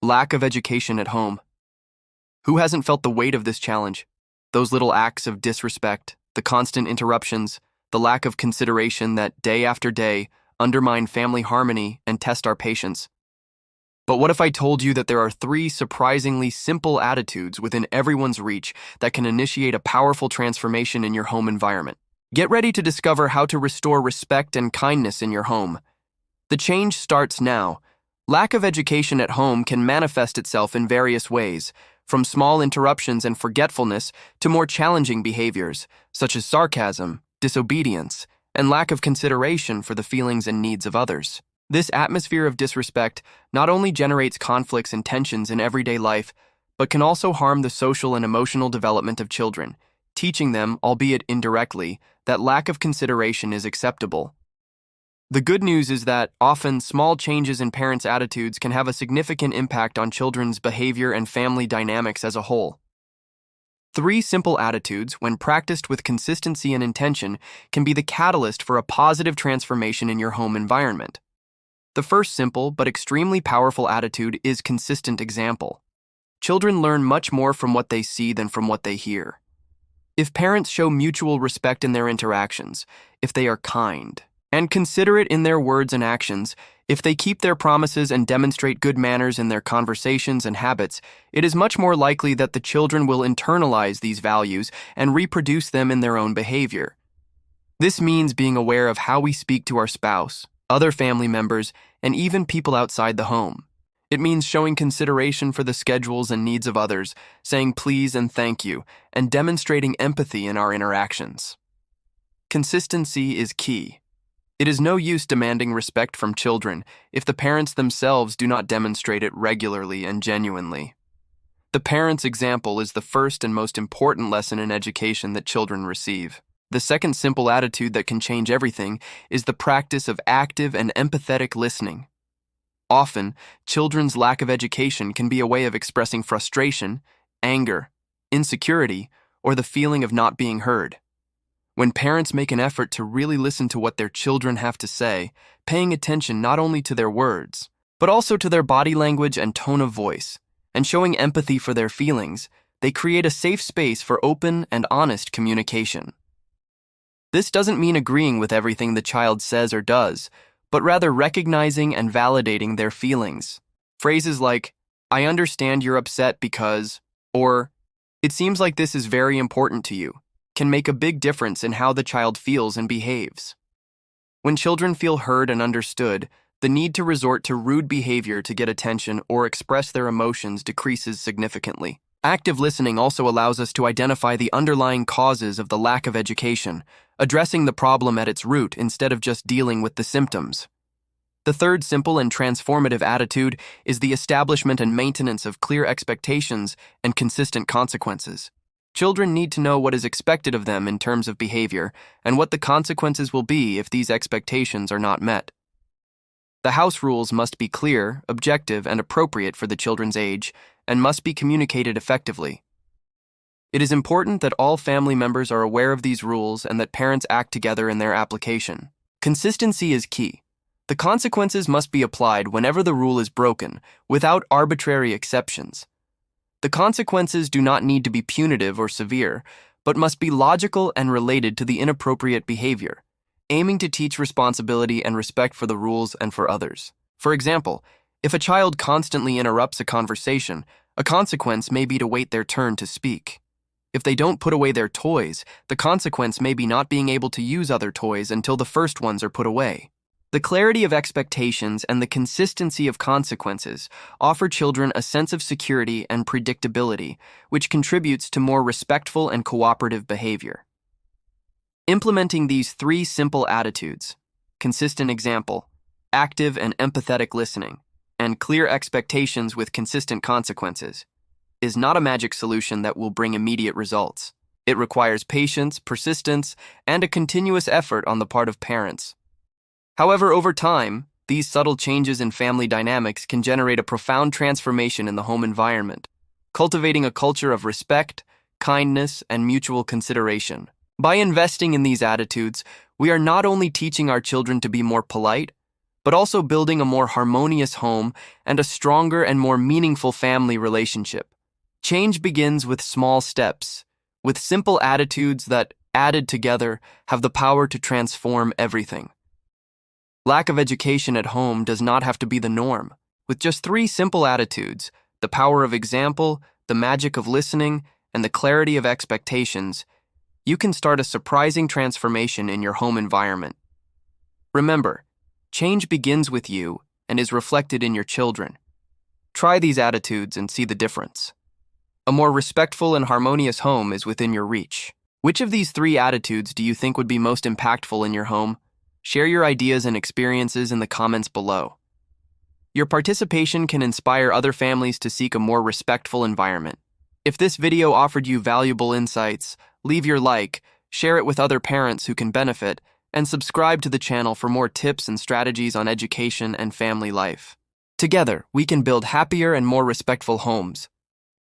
Lack of education at home. Who hasn't felt the weight of this challenge? Those little acts of disrespect, the constant interruptions, the lack of consideration that, day after day, undermine family harmony and test our patience. But what if I told you that there are 3 surprisingly simple attitudes within everyone's reach that can initiate a powerful transformation in your home environment? Get ready to discover how to restore respect and kindness in your home. The change starts now. Lack of education at home can manifest itself in various ways, from small interruptions and forgetfulness to more challenging behaviors, such as sarcasm, disobedience, and lack of consideration for the feelings and needs of others. This atmosphere of disrespect not only generates conflicts and tensions in everyday life, but can also harm the social and emotional development of children, teaching them, albeit indirectly, that lack of consideration is acceptable. The good news is that often small changes in parents' attitudes can have a significant impact on children's behavior and family dynamics as a whole. 3 simple attitudes, when practiced with consistency and intention, can be the catalyst for a positive transformation in your home environment. The first simple but extremely powerful attitude is consistent example. Children learn much more from what they see than from what they hear. If parents show mutual respect in their interactions, if they are kind and considerate in their words and actions, if they keep their promises and demonstrate good manners in their conversations and habits, it is much more likely that the children will internalize these values and reproduce them in their own behavior. This means being aware of how we speak to our spouse, other family members, and even people outside the home. It means showing consideration for the schedules and needs of others, saying please and thank you, and demonstrating empathy in our interactions. Consistency is key. It is no use demanding respect from children if the parents themselves do not demonstrate it regularly and genuinely. The parent's example is the first and most important lesson in education that children receive. The second simple attitude that can change everything is the practice of active and empathetic listening. Often, children's lack of education can be a way of expressing frustration, anger, insecurity, or the feeling of not being heard. When parents make an effort to really listen to what their children have to say, paying attention not only to their words, but also to their body language and tone of voice, and showing empathy for their feelings, they create a safe space for open and honest communication. This doesn't mean agreeing with everything the child says or does, but rather recognizing and validating their feelings. Phrases like, "I understand you're upset because," or, "It seems like this is very important to you," can make a big difference in how the child feels and behaves. When children feel heard and understood, the need to resort to rude behavior to get attention or express their emotions decreases significantly. Active listening also allows us to identify the underlying causes of the lack of education, addressing the problem at its root instead of just dealing with the symptoms. The third simple and transformative attitude is the establishment and maintenance of clear expectations and consistent consequences. Children need to know what is expected of them in terms of behavior and what the consequences will be if these expectations are not met. The house rules must be clear, objective, and appropriate for the children's age and must be communicated effectively. It is important that all family members are aware of these rules and that parents act together in their application. Consistency is key. The consequences must be applied whenever the rule is broken, without arbitrary exceptions. The consequences do not need to be punitive or severe, but must be logical and related to the inappropriate behavior, aiming to teach responsibility and respect for the rules and for others. For example, if a child constantly interrupts a conversation, a consequence may be to wait their turn to speak. If they don't put away their toys, the consequence may be not being able to use other toys until the first ones are put away. The clarity of expectations and the consistency of consequences offer children a sense of security and predictability, which contributes to more respectful and cooperative behavior. Implementing these 3 simple attitudes, consistent example, active and empathetic listening, and clear expectations with consistent consequences, is not a magic solution that will bring immediate results. It requires patience, persistence, and a continuous effort on the part of parents. However, over time, these subtle changes in family dynamics can generate a profound transformation in the home environment, cultivating a culture of respect, kindness, and mutual consideration. By investing in these attitudes, we are not only teaching our children to be more polite, but also building a more harmonious home and a stronger and more meaningful family relationship. Change begins with small steps, with simple attitudes that, added together, have the power to transform everything. Lack of education at home does not have to be the norm. With just 3 simple attitudes, the power of example, the magic of listening, and the clarity of expectations, you can start a surprising transformation in your home environment. Remember, change begins with you and is reflected in your children. Try these attitudes and see the difference. A more respectful and harmonious home is within your reach. Which of these 3 attitudes do you think would be most impactful in your home? Share your ideas and experiences in the comments below. Your participation can inspire other families to seek a more respectful environment. If this video offered you valuable insights, leave your like, share it with other parents who can benefit, and subscribe to the channel for more tips and strategies on education and family life. Together, we can build happier and more respectful homes.